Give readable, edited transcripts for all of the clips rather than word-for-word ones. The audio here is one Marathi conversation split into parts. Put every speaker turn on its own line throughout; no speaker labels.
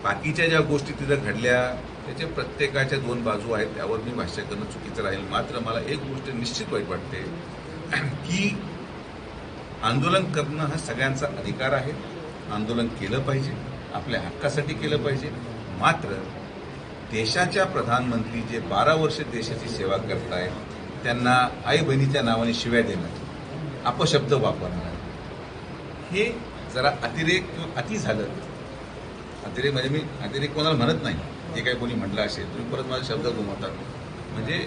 बाकीच्या ज्या गोष्टी तिथं घडल्या त्याच्या प्रत्येकाच्या दोन बाजू आहेत, त्यावर मी भाष्य करणं चुकीचं राहील. मात्र मला एक गोष्ट निश्चित वाईट वाटते की आंदोलन करणं हा सगळ्यांचा अधिकार आहे. आंदोलन केलं पाहिजे, आपल्या हक्कासाठी केलं पाहिजे. मात्र देशाच्या प्रधानमंत्री जे 12 वर्ष देशाची सेवा करतायत त्यांना आई बहिणीच्या नावाने शिव्या देणं, अपशब्द वापरणं, हे जरा अतिरेक किंवा अति झालं. अतिरेक म्हणजे मी अतिरेक कोणाला म्हणत नाही, जे काही कोणी म्हटलं असेल तुम्ही परत माझे शब्द घुमवतात. म्हणजे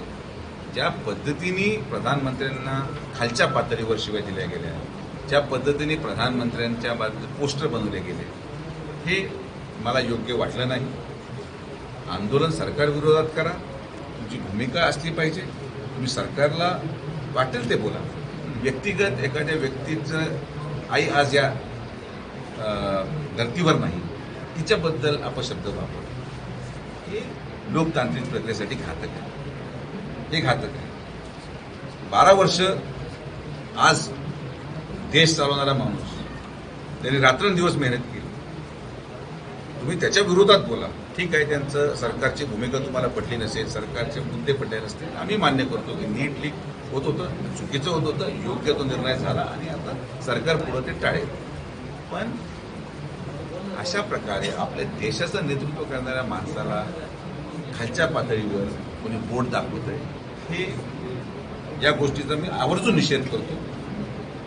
ज्या पद्धतीने प्रधानमंत्र्यांना खालच्या पातळीवर शिव्या दिल्या गेल्या, ज्या पद्धतीने प्रधानमंत्र्यांच्या बाजूने पोस्टर बनवले गेले, हे मला योग्य वाटलं नाही. आंदोलन सरकारविरोधात करा, तुमची भूमिका असली पाहिजे. तुम्ही सरकारला वाटेल ते बोला. व्यक्तिगत एखाद्या व्यक्तीचं आई आज या धर्तीवर नाही, तिच्याबद्दल अपशब्द वापर, हे लोकतांत्रिक प्रक्रियेसाठी घातक आहे. हे घातक आहे. 12 वर्ष आज देश चालवणारा माणूस, त्यांनी रात्रंदिवस मेहनत केली. तुम्ही त्याच्या विरोधात बोला, ठीक आहे. त्यांचं सरकारची भूमिका तुम्हाला पटली नसेल, सरकारचे मुद्दे पटले नसतील, आम्ही मान्य करतो की नीट लीक होत होतं, चुकीचं होत होतं, योग्य तो निर्णय झाला आणि आता सरकार पुढे ते टाळेल. पण अशा प्रकारे आपल्या देशाचं नेतृत्व करणाऱ्या माणसाला खालच्या पातळीवर कोणी बोट दाखवत आहे, हे या गोष्टीचा मी आवर्जून निषेध करतो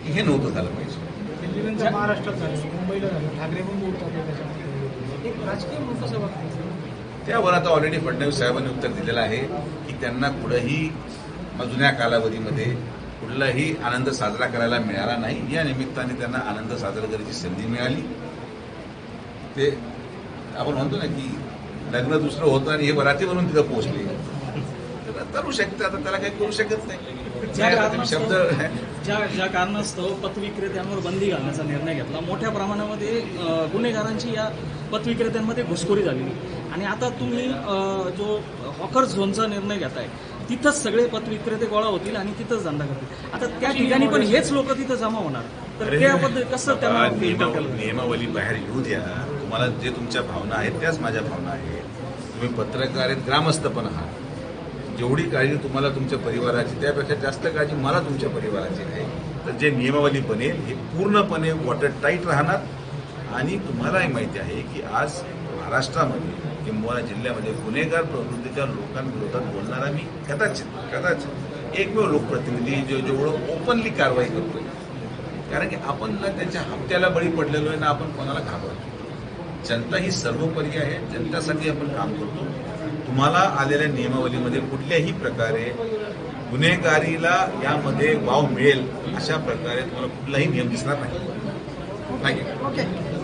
की हे नव्हतं झालं पाहिजे.
महाराष्ट्रात झालं, मुंबईला झालं, ठाकरे पण बोलतात त्याच्यामध्ये एक राजकीय म्हणून कसं बघतो
त्यावर आता ऑलरेडी फडणवीस साहेबांनी उत्तर दिलेलं आहे की त्यांना कुठंही जुन्या कालावधीमध्ये कुठलाही आनंद साजरा करायला मिळाला नाही. या निमित्ताने त्यांना आनंद साजरा करायची संधी मिळाली. ते आपण म्हणतो ना की लग्न दुसरं होतं आणि हे बराती म्हणून तिथं पोहोचले, तर करू शकते. आता त्याला काही करू शकत नाही. शब्द
ज्या कारणास्तव पतविक्रेत्यांवर बंदी घालण्याचा निर्णय घेतला, मोठ्या प्रमाणामध्ये गुन्हेगारांची या पतविक्रेत्यांमध्ये घुसखोरी झालेली, आणि आता तुम्ही जो हॉकर झोनचा निर्णय घेताय, तिथंच सगळे पतविक्रेते गोळा होतील आणि तिथंच धंदा करतील. आता त्या ठिकाणी पण हेच लोक तिथं जमा होणार, तर त्याबद्दल कसं त्यांना
नियमावली बाहेर येऊ द्या. तुम्हाला जे तुमच्या भावना आहेत त्याच माझ्या भावना आहेत. तुम्ही पत्रकार आहेत, ग्रामस्थ पण आहात. जेवढी काळजी तुम्हाला तुमच्या परिवाराची, त्यापेक्षा जास्त काळजी मला तुमच्या परिवाराची आहे. तर जे नियमावली बनेल हे पूर्णपणे वॉटर टाईट राहणार. आणि तुम्हालाही माहिती आहे की आज महाराष्ट्रामध्ये किंवा जिल्ह्यामध्ये गुन्हेगार प्रवृत्तीच्या लोकांविरोधात बोलणारा मी कदाचित एकमेव लोकप्रतिनिधी जेवढं ओपनली कारवाई करतोय. कारण की आपण ना त्यांच्या हप्त्याला बळी पडलेलो आहे, ना आपण कोणाला घाबरतो. जनता ही सर्वोपरी आहे, जनतेसाठी आपण काम करतो. तुम्हाला आलेल्या नियमावलीमध्ये कुठल्याही प्रकारे गुन्हेगारीला यामध्ये वाव मिळेल अशा प्रकारे तुम्हाला कुठलाही नियम दिसणार नाही.